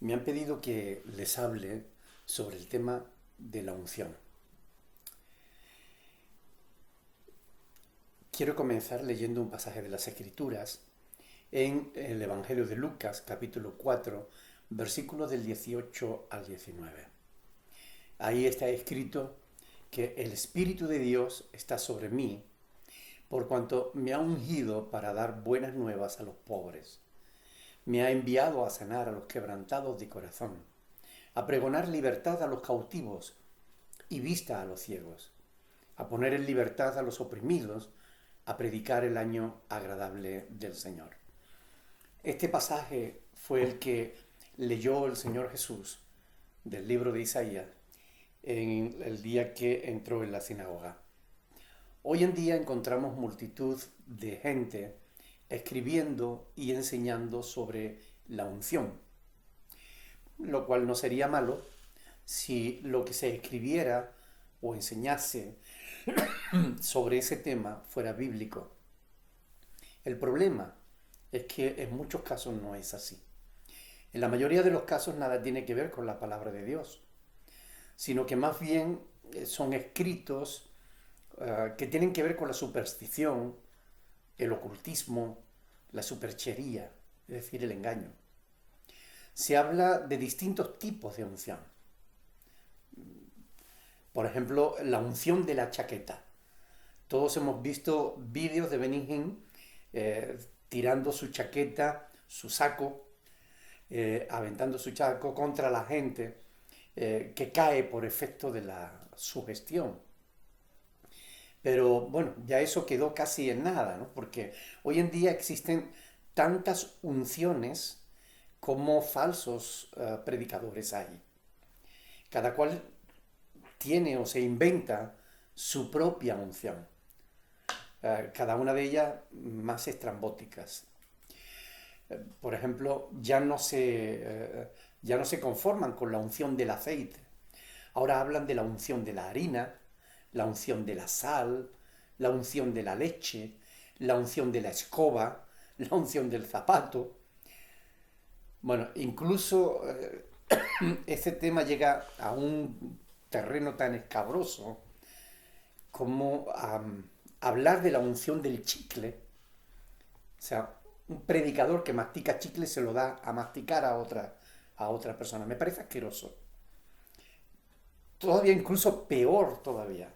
Me han pedido que les hable sobre el tema de la unción. Quiero comenzar leyendo un pasaje de las Escrituras en el Evangelio de Lucas, capítulo 4, versículos del 18 al 19. Ahí está escrito que el Espíritu de Dios está sobre mí, por cuanto me ha ungido para dar buenas nuevas a los pobres. Me ha enviado a sanar a los quebrantados de corazón, a pregonar libertad a los cautivos y vista a los ciegos, a poner en libertad a los oprimidos, a predicar el año agradable del Señor. Este pasaje fue el que leyó el Señor Jesús del libro de Isaías en el día que entró en la sinagoga. Hoy en día encontramos multitud de gente escribiendo y enseñando sobre la unción, lo cual no sería malo si lo que se escribiera o enseñase sobre ese tema fuera bíblico. El problema es que en muchos casos no es así. En la mayoría de los casos nada tiene que ver con la palabra de Dios, sino que más bien son escritos que tienen que ver con la superstición, el ocultismo, la superchería, es decir, el engaño. Se habla de distintos tipos de unción. Por ejemplo, la unción de la chaqueta. Todos hemos visto vídeos de Benny Hinn tirando su chaqueta, su saco, aventando su saco contra la gente que cae por efecto de la sugestión. Pero bueno, ya eso quedó casi en nada, ¿no? Porque hoy en día existen tantas unciones como falsos predicadores hay. Cada cual tiene o se inventa su propia unción. Cada una de ellas más estrambóticas. Por ejemplo, ya no se conforman con la unción del aceite. Ahora hablan de la unción de la harina, la unción de la sal, la unción de la leche, la unción de la escoba, la unción del zapato. Bueno, incluso este tema llega a un terreno tan escabroso como hablar de la unción del chicle. O sea, un predicador que mastica chicle se lo da a masticar a otra persona. Me parece asqueroso. Todavía incluso peor todavía.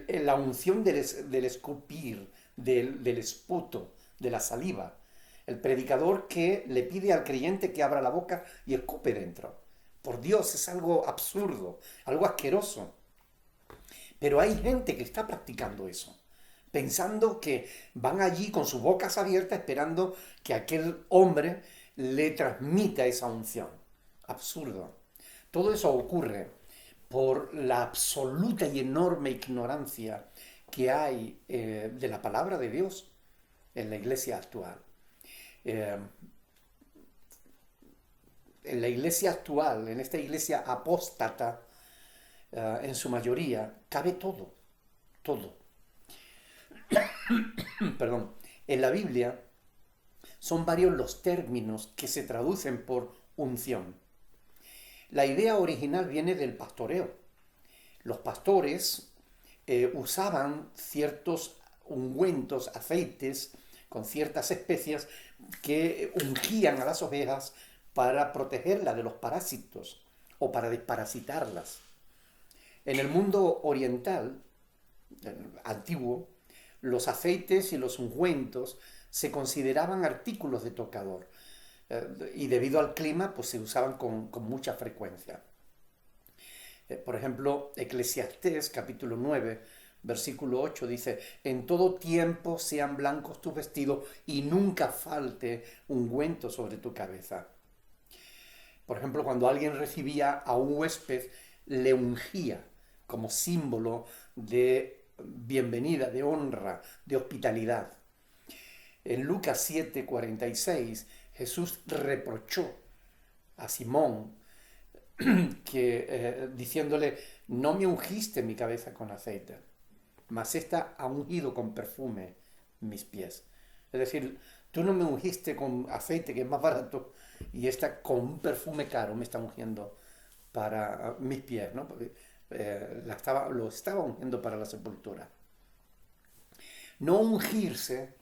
La unción del escupir, del esputo, de la saliva. El predicador que le pide al creyente que abra la boca y escupe dentro. Por Dios, es algo absurdo, algo asqueroso. Pero hay gente que está practicando eso, pensando que van allí con sus bocas abiertas esperando que aquel hombre le transmita esa unción. Absurdo. Todo eso ocurre por la absoluta y enorme ignorancia que hay de la palabra de Dios en la iglesia actual. Eh, en la iglesia actual, en esta iglesia apóstata, en su mayoría, cabe todo, todo. Perdón. En la Biblia son varios los términos que se traducen por unción. La idea original viene del pastoreo. Los pastores usaban ciertos ungüentos, aceites, con ciertas especias que ungían a las ovejas para protegerlas de los parásitos o para desparasitarlas. En el mundo oriental, antiguo, los aceites y los ungüentos se consideraban artículos de tocador y debido al clima pues se usaban con mucha frecuencia. Por ejemplo, Eclesiastés capítulo 9, versículo 8 dice, en todo tiempo sean blancos tus vestidos y nunca falte ungüento sobre tu cabeza. Por ejemplo, cuando alguien recibía a un huésped, le ungía como símbolo de bienvenida, de honra, de hospitalidad. En Lucas 7:46, Jesús reprochó a Simón diciéndole, no me ungiste mi cabeza con aceite, mas ésta ha ungido con perfume mis pies. Es decir, Tú no me ungiste con aceite que es más barato y esta con un perfume caro me está ungiendo para mis pies, ¿no? Porque lo estaba ungiendo para la sepultura. No ungirse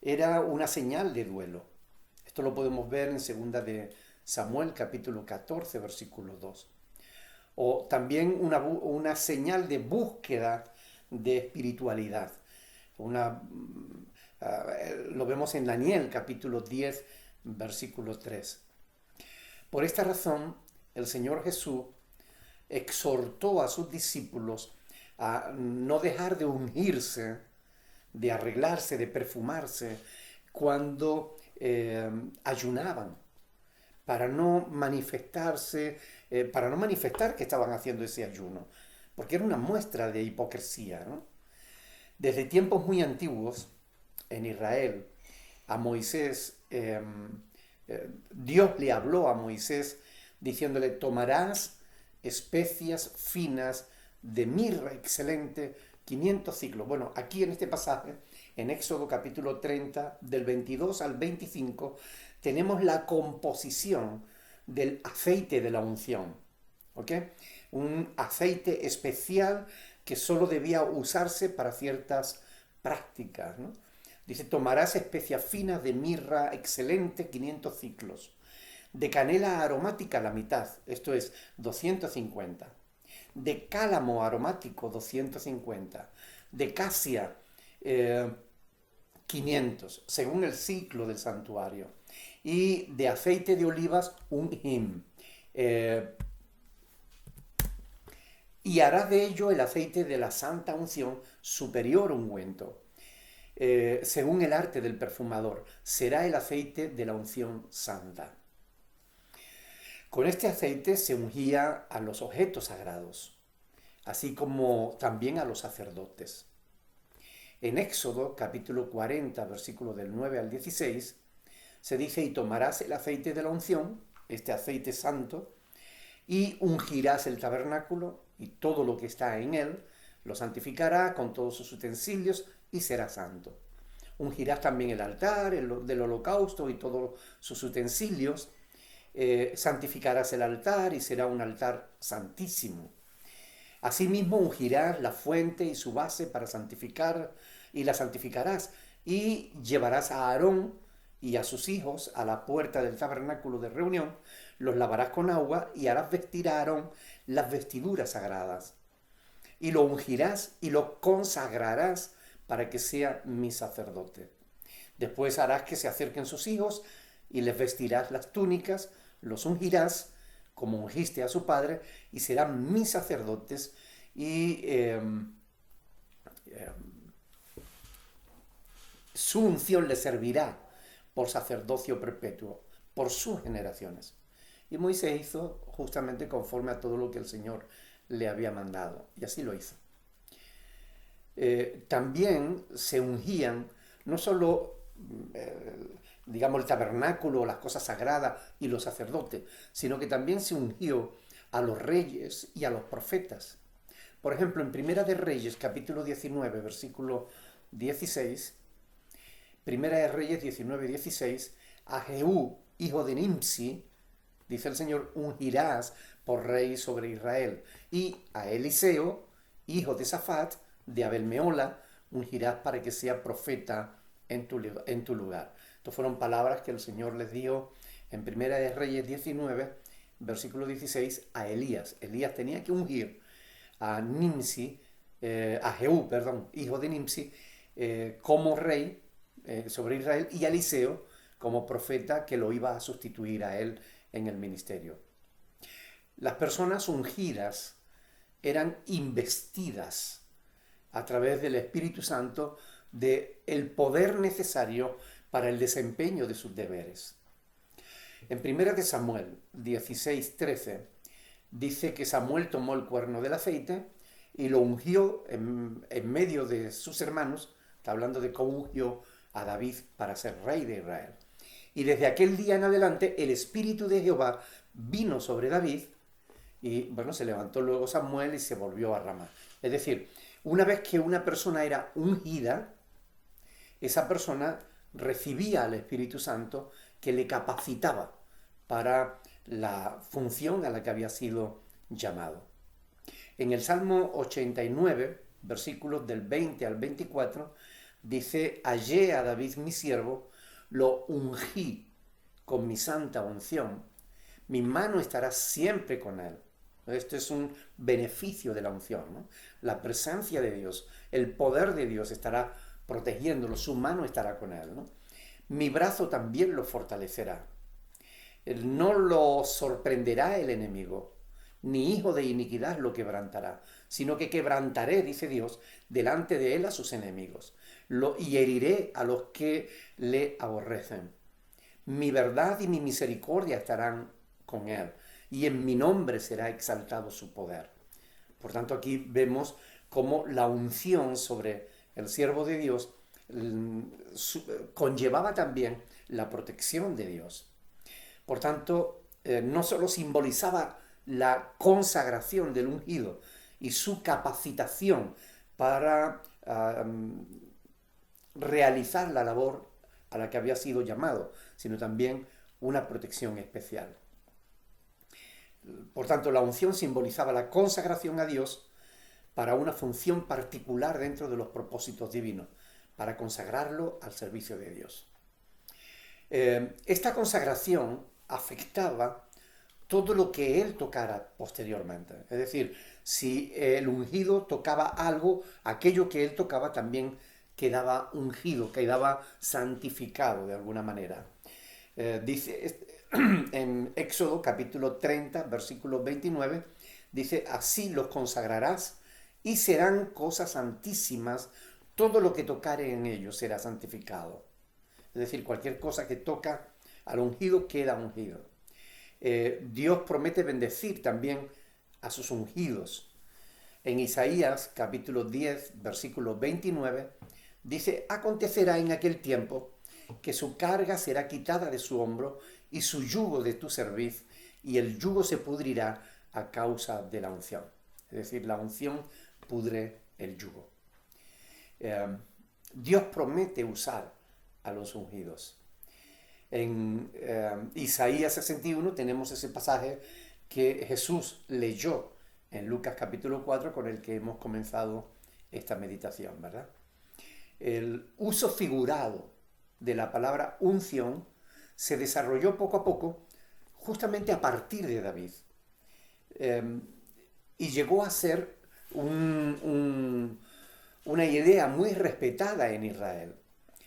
era una señal de duelo. Esto lo podemos ver en segunda de Samuel, capítulo 14, versículo 2. O también una señal de búsqueda de espiritualidad. Lo vemos en Daniel, capítulo 10, versículo 3. Por esta razón, el Señor Jesús exhortó a sus discípulos a no dejar de ungirse, de arreglarse, de perfumarse, cuando ayunaban, para no manifestarse, para no manifestar que estaban haciendo ese ayuno, porque era una muestra de hipocresía, ¿no? Desde tiempos muy antiguos, en Israel, a Moisés, Dios le habló a Moisés diciéndole, tomarás especias finas de mirra excelente, 500 ciclos. Bueno, aquí en este pasaje, en Éxodo capítulo 30, del 22 al 25, tenemos la composición del aceite de la unción. ¿Ok? Un aceite especial que solo debía usarse para ciertas prácticas, ¿no? Dice, tomarás especias finas de mirra excelente, 500 ciclos. De canela aromática la mitad, esto es 250. De cálamo aromático 250. De casia 500, según el ciclo del santuario. Y de aceite de olivas un hin. Y hará de ello el aceite de la santa unción superior ungüento. Según el arte del perfumador, será el aceite de la unción santa. Con este aceite se ungía a los objetos sagrados, así como también a los sacerdotes. En Éxodo, capítulo 40, versículo del 9 al 16, se dice, y tomarás el aceite de la unción, este aceite santo, y ungirás el tabernáculo y todo lo que está en él, lo santificará con todos sus utensilios y será santo. Ungirás también el altar del holocausto y todos sus utensilios, santificarás el altar y será un altar santísimo. Asimismo ungirás la fuente y su base para santificar y la santificarás y llevarás a Aarón y a sus hijos a la puerta del tabernáculo de reunión, los lavarás con agua y harás vestir a Aarón las vestiduras sagradas y lo ungirás y lo consagrarás para que sea mi sacerdote. Después harás que se acerquen sus hijos y les vestirás las túnicas, los ungirás como ungiste a su padre y serán mis sacerdotes y su unción les servirá por sacerdocio perpetuo, por sus generaciones. Y Moisés hizo justamente conforme a todo lo que el Señor le había mandado, y así lo hizo. También se ungían no solo, digamos, el tabernáculo, las cosas sagradas y los sacerdotes, sino que también se ungió a los reyes y a los profetas. Por ejemplo, en Primera de Reyes, capítulo 19, versículo 16, Primera de Reyes 19, 16, a Jehú, hijo de Nimsi, dice el Señor, ungirás por rey sobre Israel. Y a Eliseo, hijo de Safat, de Abel-Meola, ungirás para que sea profeta en tu lugar. Estas fueron palabras que el Señor les dio en Primera de Reyes 19, versículo 16, a Elías. Elías tenía que ungir a Nimsi, a Jehú, hijo de Nimsi, como rey sobre Israel, y a Eliseo como profeta que lo iba a sustituir a él en el ministerio. Las personas ungidas eran investidas a través del Espíritu Santo de el poder necesario para el desempeño de sus deberes. En 1 de Samuel 16:13 dice que Samuel tomó el cuerno del aceite y lo ungió en medio de sus hermanos. Está hablando de cómo ungió a David para ser rey de Israel. Y desde aquel día en adelante el Espíritu de Jehová vino sobre David y bueno, se levantó luego Samuel y se volvió a Ramá. Es decir, una vez que una persona era ungida, esa persona recibía al Espíritu Santo que le capacitaba para la función a la que había sido llamado. En el Salmo 89, versículos del 20 al 24, dice: hallé a David mi siervo, lo ungí con mi santa unción, mi mano estará siempre con él. Esto es un beneficio de la unción, ¿no? La presencia de Dios, el poder de Dios estará protegiéndolo, su mano estará con él, ¿no? Mi brazo también lo fortalecerá. No lo sorprenderá el enemigo, ni hijo de iniquidad lo quebrantará, sino que quebrantaré, dice Dios, delante de él a sus enemigos, y heriré a los que le aborrecen. Mi verdad y mi misericordia estarán con él, y en mi nombre será exaltado su poder. Por tanto, aquí vemos cómo la unción sobre el siervo de Dios conllevaba también la protección de Dios. Por tanto, no solo simbolizaba la consagración del ungido y su capacitación para realizar la labor a la que había sido llamado, sino también una protección especial. Por tanto, la unción simbolizaba la consagración a Dios para una función particular dentro de los propósitos divinos, para consagrarlo al servicio de Dios. Esta consagración afectaba todo lo que él tocara posteriormente. Es decir, si el ungido tocaba algo, aquello que él tocaba también quedaba ungido, quedaba santificado de alguna manera. Dice en Éxodo capítulo 30, versículo 29, dice: así los consagrarás y serán cosas santísimas, todo lo que tocare en ellos será santificado. Es decir, cualquier cosa que toca al ungido queda ungido. Dios promete bendecir también a sus ungidos. En Isaías capítulo 10, versículo 29, dice: acontecerá en aquel tiempo que su carga será quitada de su hombro y su yugo de tu cerviz, y el yugo se pudrirá a causa de la unción. Es decir, la unción pudre el yugo. Dios promete usar a los ungidos. En Isaías 61 tenemos ese pasaje que Jesús leyó en Lucas capítulo 4, con el que hemos comenzado esta meditación, ¿verdad? El uso figurado de la palabra unción se desarrolló poco a poco justamente a partir de David, y llegó a ser una idea muy respetada en Israel.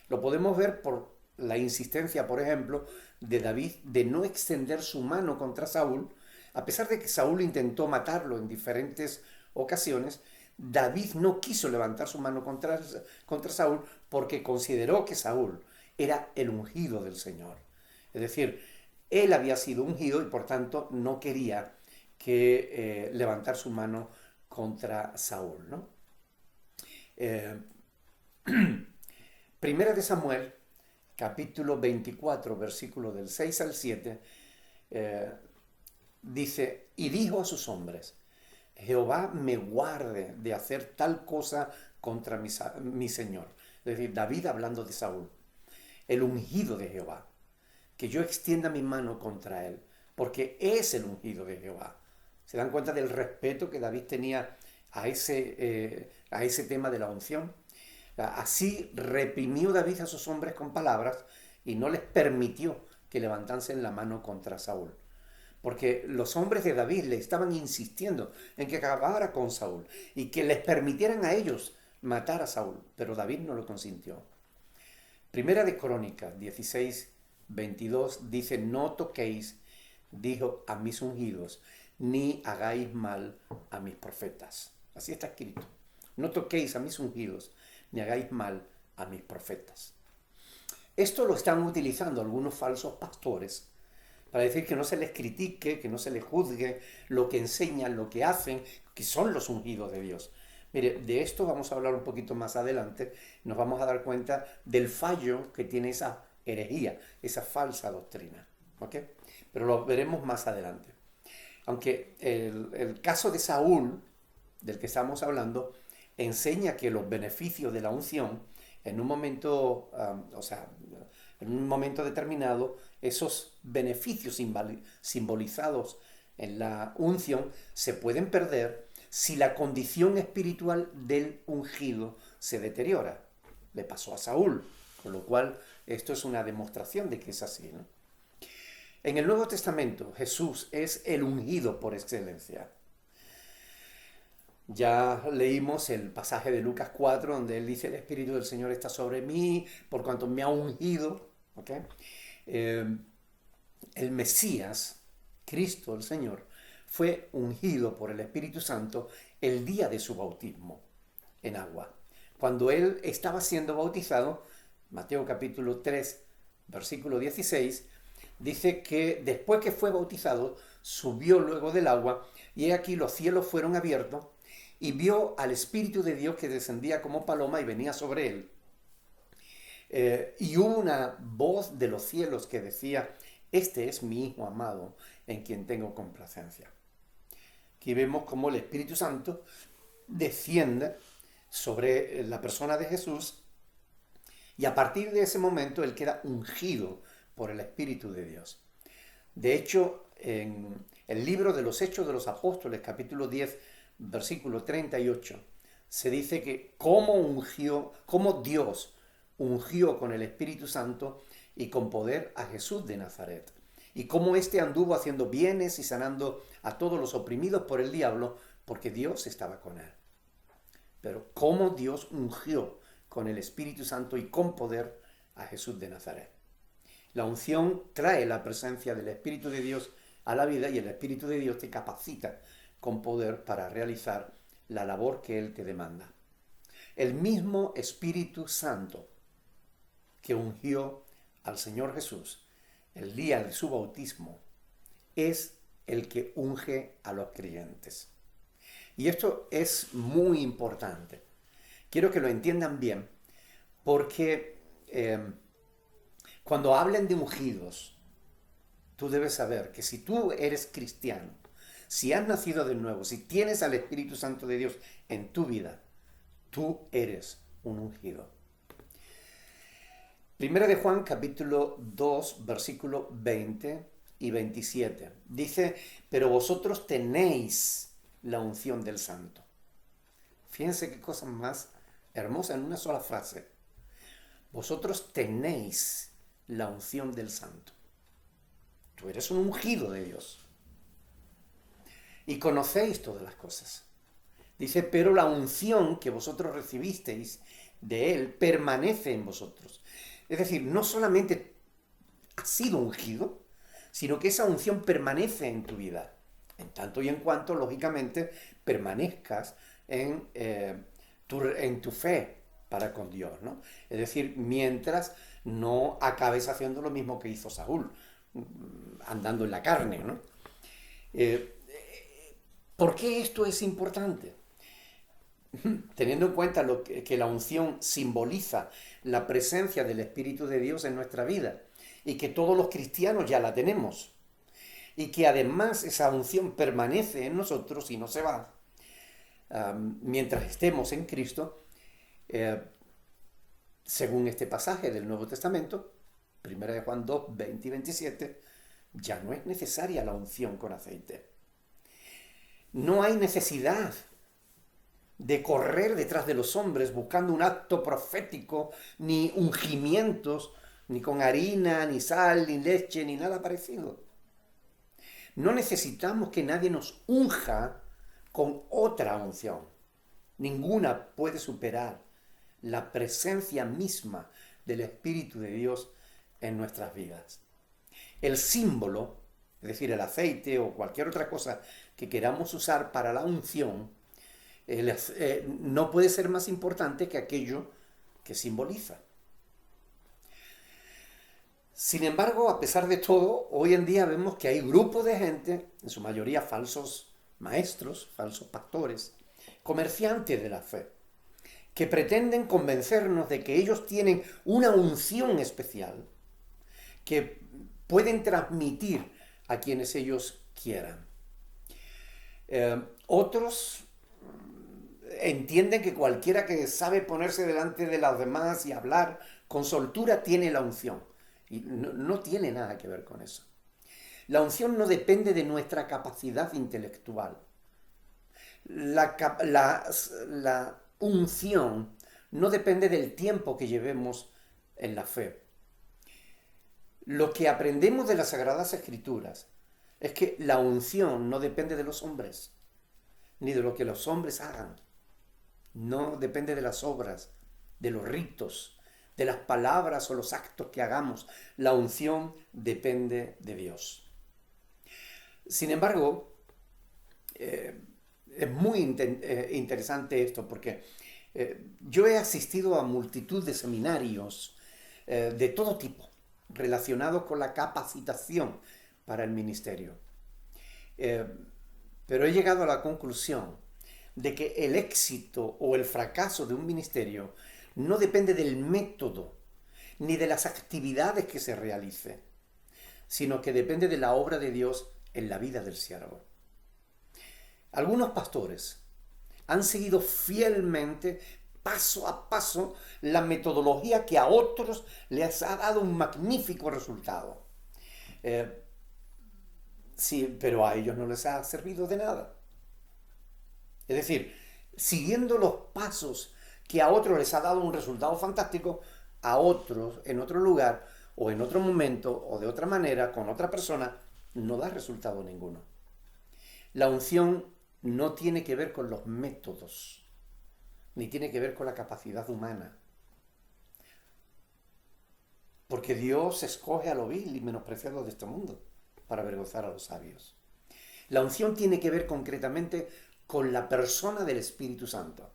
Lo podemos ver por la insistencia, por ejemplo, de David de no extender su mano contra Saúl, a pesar de que Saúl intentó matarlo en diferentes ocasiones. David no quiso levantar su mano contra Saúl porque consideró que Saúl era el ungido del Señor. Es decir, él había sido ungido y por tanto no quería que levantar su mano contra Saúl, ¿no? Primera de Samuel, capítulo 24, versículo del 6 al 7, dice: y dijo a sus hombres: Jehová me guarde de hacer tal cosa contra mi Señor. Es decir, David hablando de Saúl, el ungido de Jehová, que yo extienda mi mano contra él, porque es el ungido de Jehová. ¿Se dan cuenta del respeto que David tenía a ese tema de la unción? Así reprimió David a sus hombres con palabras y no les permitió que levantasen la mano contra Saúl. Porque los hombres de David le estaban insistiendo en que acabara con Saúl y que les permitieran a ellos matar a Saúl, pero David no lo consintió. Primera de Crónicas 16, 22 dice: no toquéis, dijo, a mis ungidos, ni hagáis mal a mis profetas. Así está escrito: no toquéis a mis ungidos, ni hagáis mal a mis profetas. Esto lo están utilizando algunos falsos pastores para decir que no se les critique, que no se les juzgue lo que enseñan, lo que hacen, que son los ungidos de Dios. Mire, de esto vamos a hablar un poquito más adelante. Nos vamos a dar cuenta del fallo que tiene esa herejía, esa falsa doctrina, ¿ok? Pero lo veremos más adelante. Aunque el caso de Saúl, del que estamos hablando, enseña que los beneficios de la unción en un momento, en un momento determinado, esos beneficios simbolizados en la unción se pueden perder si la condición espiritual del ungido se deteriora. Le pasó a Saúl, con lo cual esto es una demostración de que es así, ¿no? En el Nuevo Testamento, Jesús es el ungido por excelencia. Ya leímos el pasaje de Lucas 4, donde él dice: el Espíritu del Señor está sobre mí, por cuanto me ha ungido. ¿Okay? El Mesías, Cristo el Señor, fue ungido por el Espíritu Santo el día de su bautismo en agua. Cuando él estaba siendo bautizado, Mateo capítulo 3, versículo 16, dice que después que fue bautizado, subió luego del agua, y he aquí los cielos fueron abiertos, y vio al Espíritu de Dios que descendía como paloma y venía sobre él. Y hubo una voz de los cielos que decía: este es mi Hijo amado, en quien tengo complacencia. Aquí vemos cómo el Espíritu Santo desciende sobre la persona de Jesús, y a partir de ese momento él queda ungido por el Espíritu de Dios. De hecho, en el libro de los Hechos de los Apóstoles, capítulo 10, versículo 38, se dice que cómo Dios ungió con el Espíritu Santo y con poder a Jesús de Nazaret, y cómo éste anduvo haciendo bienes y sanando a todos los oprimidos por el diablo, porque Dios estaba con él. Pero cómo Dios ungió con el Espíritu Santo y con poder a Jesús de Nazaret. La unción trae la presencia del Espíritu de Dios a la vida, y el Espíritu de Dios te capacita con poder para realizar la labor que Él te demanda. El mismo Espíritu Santo que ungió al Señor Jesús el día de su bautismo es el que unge a los creyentes. Y esto es muy importante. Quiero que lo entiendan bien, porque cuando hablen de ungidos, tú debes saber que si tú eres cristiano, si has nacido de nuevo, si tienes al Espíritu Santo de Dios en tu vida, tú eres un ungido. Primera de Juan, capítulo 2, versículo 20 y 27. Dice: pero vosotros tenéis la unción del Santo. Fíjense qué cosa más hermosa en una sola frase. Vosotros tenéis la unción del Santo. Tú eres un ungido de Dios. Y conocéis todas las cosas. Dice: pero la unción que vosotros recibisteis de Él permanece en vosotros. Es decir, no solamente has sido ungido, sino que esa unción permanece en tu vida. En tanto y en cuanto, lógicamente, permanezcas en tu fe para con Dios, ¿no? Es decir, mientras no acabes haciendo lo mismo que hizo Saúl, andando en la carne, ¿no? ¿Por qué esto es importante? Teniendo en cuenta que la unción simboliza la presencia del Espíritu de Dios en nuestra vida, y que todos los cristianos ya la tenemos, y que además esa unción permanece en nosotros y no se va mientras estemos en Cristo, según este pasaje del Nuevo Testamento, 1 de Juan 2, 20 y 27, ya no es necesaria la unción con aceite. No hay necesidad de correr detrás de los hombres buscando un acto profético, ni ungimientos, ni con harina, ni sal, ni leche, ni nada parecido. No necesitamos que nadie nos unja con otra unción. Ninguna puede superar la presencia misma del Espíritu de Dios en nuestras vidas. El símbolo, es decir, el aceite o cualquier otra cosa que queramos usar para la unción, no puede ser más importante que aquello que simboliza. Sin embargo, a pesar de todo, hoy en día vemos que hay grupos de gente, en su mayoría falsos maestros, falsos pastores, comerciantes de la fe, que pretenden convencernos de que ellos tienen una unción especial que pueden transmitir a quienes ellos quieran. Otros entienden que cualquiera que sabe ponerse delante de los demás y hablar con soltura tiene la unción. Y no tiene nada que ver con eso. La unción no depende de nuestra capacidad intelectual. La unción no depende del tiempo que llevemos en la fe. Lo que aprendemos de las Sagradas Escrituras es que la unción no depende de los hombres, ni de lo que los hombres hagan. No depende de las obras, de los ritos, de las palabras o los actos que hagamos. La unción depende de Dios. Sin embargo, es muy interesante esto porque yo he asistido a multitud de seminarios de todo tipo relacionados con la capacitación para el ministerio. Pero he llegado a la conclusión de que el éxito o el fracaso de un ministerio no depende del método ni de las actividades que se realice, sino que depende de la obra de Dios en la vida del siervo. Algunos pastores han seguido fielmente, paso a paso, la metodología que a otros les ha dado un magnífico resultado. Sí, pero a ellos no les ha servido de nada. Es decir, siguiendo los pasos que a otros les ha dado un resultado fantástico, a otros en otro lugar o en otro momento o de otra manera, con otra persona, no da resultado ninguno. La unción no tiene que ver con los métodos, ni tiene que ver con la capacidad humana. Porque Dios escoge a lo vil y menospreciado de este mundo para avergonzar a los sabios. La unción tiene que ver concretamente con la persona del Espíritu Santo,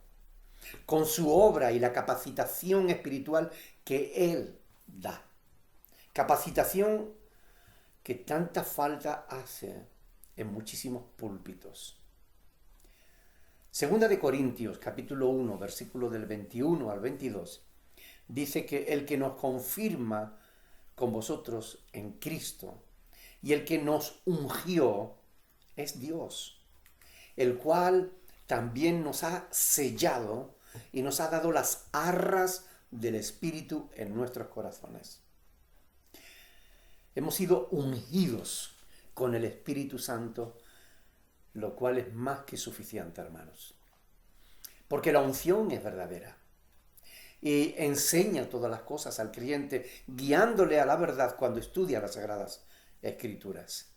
con su obra y la capacitación espiritual que Él da. Capacitación que tanta falta hace en muchísimos púlpitos. Segunda de Corintios, capítulo 1, versículo del 21 al 22, dice que el que nos confirma con vosotros en Cristo y el que nos ungió es Dios, el cual también nos ha sellado y nos ha dado las arras del Espíritu en nuestros corazones. Hemos sido ungidos con el Espíritu Santo, lo cual es más que suficiente, hermanos. Porque la unción es verdadera y enseña todas las cosas al creyente, guiándole a la verdad cuando estudia las Sagradas Escrituras.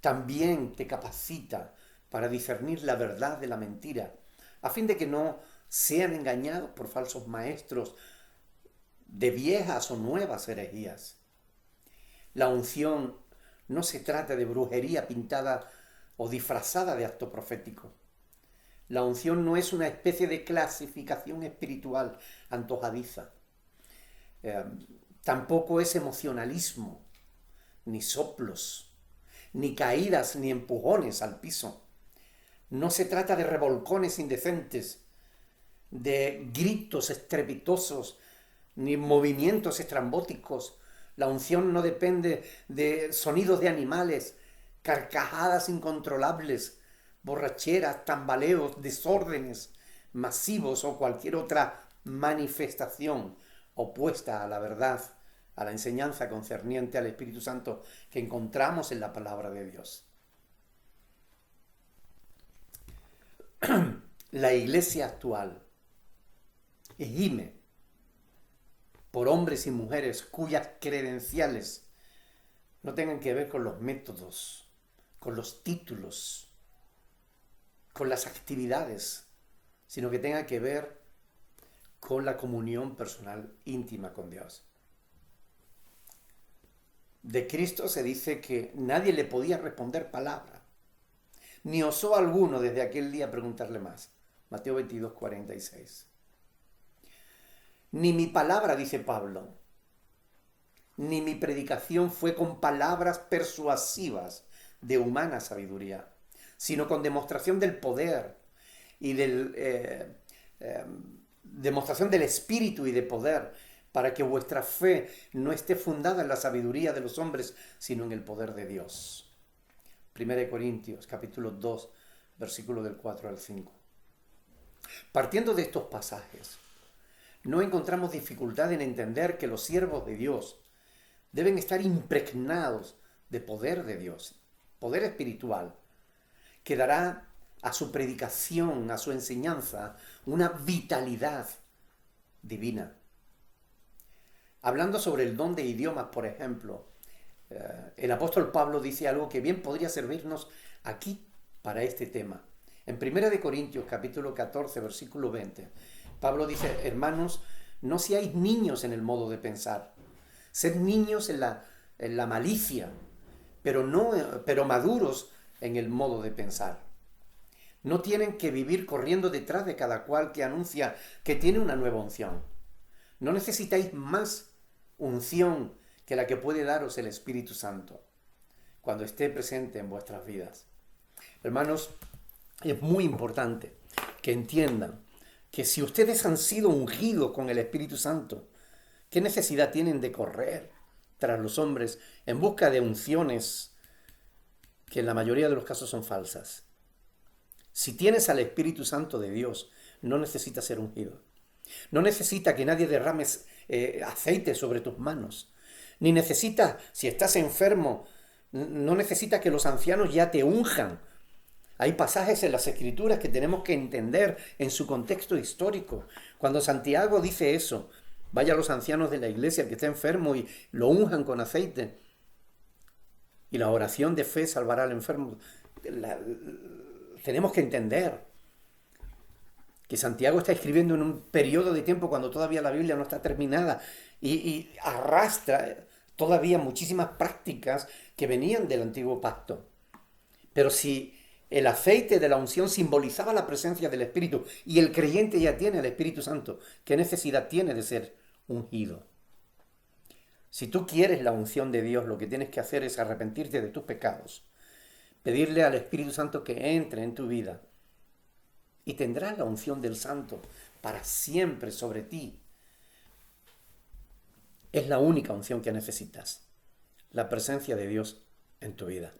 También te capacita para discernir la verdad de la mentira, a fin de que no sean engañados por falsos maestros de viejas o nuevas herejías. La unción no se trata de brujería pintada o disfrazada de acto profético. La unción no es una especie de clasificación espiritual antojadiza. Tampoco es emocionalismo, ni soplos, ni caídas, ni empujones al piso. No se trata de revolcones indecentes, de gritos estrepitosos, ni movimientos estrambóticos. La unción no depende de sonidos de animales, carcajadas incontrolables, borracheras, tambaleos, desórdenes masivos o cualquier otra manifestación opuesta a la verdad, a la enseñanza concerniente al Espíritu Santo que encontramos en la palabra de Dios. La iglesia actual gime por hombres y mujeres cuyas credenciales no tengan que ver con los métodos, con los títulos, con las actividades, sino que tengan que ver con la comunión personal íntima con Dios. De Cristo se dice que nadie le podía responder palabra, ni osó alguno desde aquel día preguntarle más. Mateo 22, 46. Ni mi palabra, dice Pablo, ni mi predicación fue con palabras persuasivas de humana sabiduría, sino con demostración del poder y demostración del Espíritu y de poder, para que vuestra fe no esté fundada en la sabiduría de los hombres, sino en el poder de Dios. 1 Corintios, capítulo 2, versículo del 4 al 5. Partiendo de estos pasajes, no encontramos dificultad en entender que los siervos de Dios deben estar impregnados de poder de Dios, poder espiritual, que dará a su predicación, a su enseñanza, una vitalidad divina. Hablando sobre el don de idiomas, por ejemplo, el apóstol Pablo dice algo que bien podría servirnos aquí para este tema. En 1 Corintios capítulo 14, versículo 20, Pablo dice: hermanos, no seáis niños en el modo de pensar, sed niños en la malicia, pero maduros en el modo de pensar. No tienen que vivir corriendo detrás de cada cual que anuncia que tiene una nueva unción. No necesitáis más unción que la que puede daros el Espíritu Santo cuando esté presente en vuestras vidas. Hermanos, es muy importante que entiendan que si ustedes han sido ungidos con el Espíritu Santo, ¿qué necesidad tienen de correr tras los hombres en busca de unciones que en la mayoría de los casos son falsas? Si tienes al Espíritu Santo de Dios, no necesitas ser ungido. No necesita que nadie derrame aceite sobre tus manos. Ni necesitas, si estás enfermo, no necesitas que los ancianos ya te unjan. Hay pasajes en las Escrituras que tenemos que entender en su contexto histórico. Cuando Santiago dice eso, vaya a los ancianos de la iglesia que está enfermo y lo unjan con aceite. Y la oración de fe salvará al enfermo. Tenemos que entender que Santiago está escribiendo en un periodo de tiempo cuando todavía la Biblia no está terminada y arrastra todavía muchísimas prácticas que venían del antiguo pacto. Pero si el aceite de la unción simbolizaba la presencia del Espíritu y el creyente ya tiene el Espíritu Santo, ¿qué necesidad tiene de ser ungido? Si tú quieres la unción de Dios, lo que tienes que hacer es arrepentirte de tus pecados, pedirle al Espíritu Santo que entre en tu vida y tendrás la unción del Santo para siempre sobre ti. Es la única unción que necesitas, la presencia de Dios en tu vida.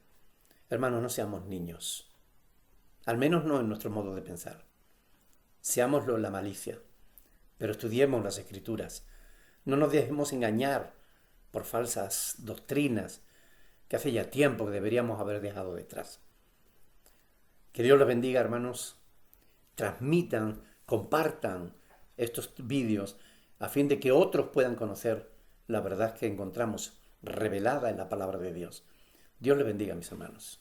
Hermanos, no seamos niños, al menos no en nuestro modo de pensar. Seámoslo en la malicia, pero estudiemos las Escrituras. No nos dejemos engañar por falsas doctrinas que hace ya tiempo que deberíamos haber dejado detrás. Que Dios los bendiga, hermanos. Transmitan, compartan estos vídeos a fin de que otros puedan conocer la verdad que encontramos revelada en la palabra de Dios. Dios les bendiga, mis hermanos.